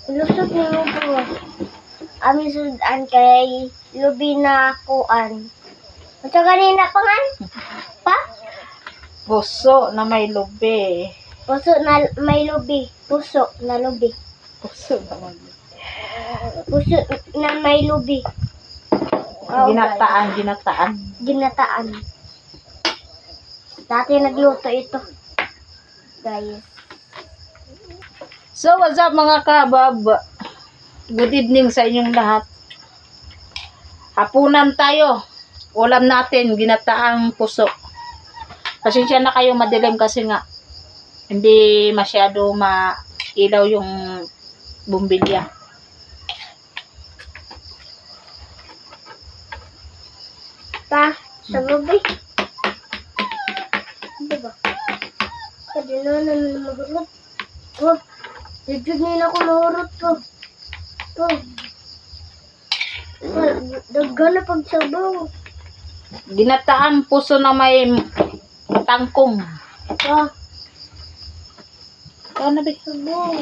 Lusot ni Lubo. Ami sudan kay lubi na kuan. At kanina pa man? Pa? Puso na may lubi. Puso na may lubi. Puso na lubi. Puso na may lubi. Puso na may lubi. Oh, Ginataan. Ginataan. Dati nagluto ito. Guys. So, what's up mga kabab? Good evening sa inyong lahat. Hapunan tayo. Ulam natin, ginataang puso. Pasensya na kayo, madilim kasi nga hindi masyado mailaw yung bumbilya. Pa, sa lubi. Diba? Pwede na naman mahurot. Oh, jujud nila ko mahurot ko. Oh. Daggan na pagsabaw. Ginataan puso na may tangkong. Ah, Ikaw na ba? sabaw.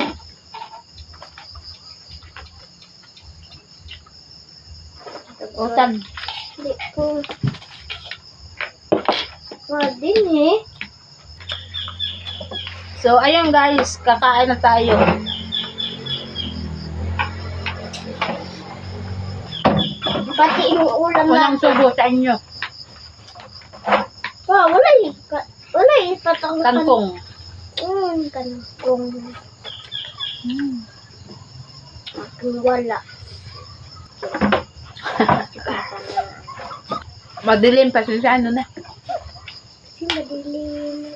Utang. Hindi ko. Din eh. So, ayun guys, kakain na tayo. Pati yung ulam Walang natin. subo sa inyo. Ah, wala eh. Wala eh. Patang Tangkong. Kangkong. Aking wala. Madilim pa siya, ano na. Kasi madilim.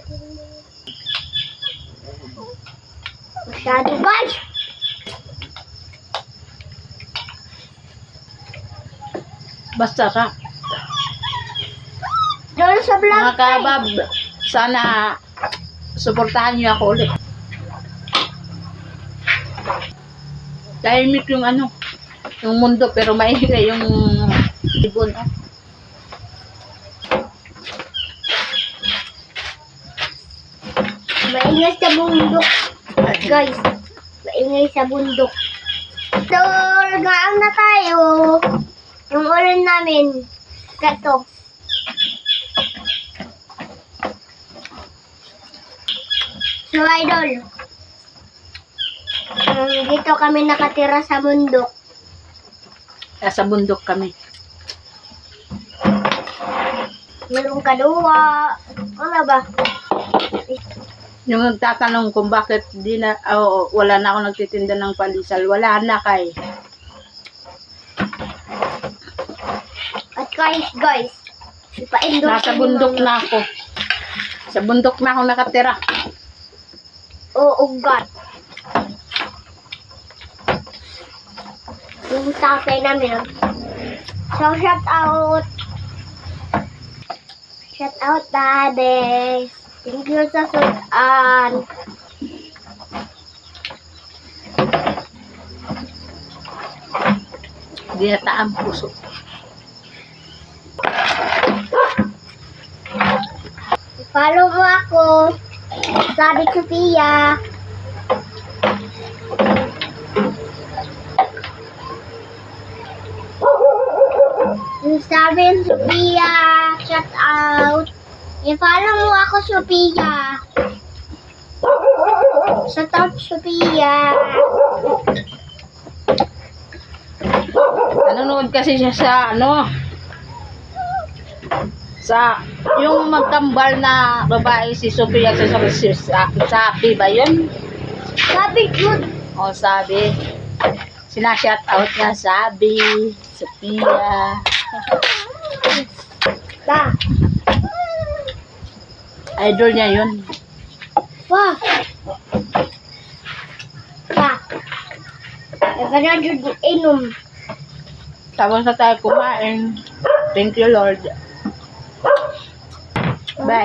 Masyado guys. Basta ka. Doon sa vlog. Mga kabab, sana suportahan niyo ako ulit. Tahimik yung ano, yung mundo, pero maingay yung ibon. Maingay sa bundok. Guys, maingay sa bundok. So, nagaang na tayo. Yung ulan namin. Kato. So, idol. Dito kami nakatira sa bundok. Sa bundok kami. Meron kaluwa. Ano ba? Yung nagtatanong kung bakit wala na ako nagtitinda ng palisal, wala na kay. At guys, ipa-endorse Nasa bundok na ako. Sa bundok na ako nakatira. Oo, God. Yung tatay namin. So, shout out. Shout out, Daddy. Thank you sa sudan. Ginataang puso. Follow mo ako. Sabi Sophia. Sabi Sophia. Shout out. I-follow mo ako, Sophia. Shout out, Sophia. Nanonood kasi siya sa sa yung magkambal na babae si Sophia sa Sabi ba yun? Sabi good. O Sabi. Sinashout out niya Sabi, Sophia. Ta. Idol niya yun. Wah. Ta. Nagana jud inom. Tapos na tayo kumain. Thank you Lord. Bye.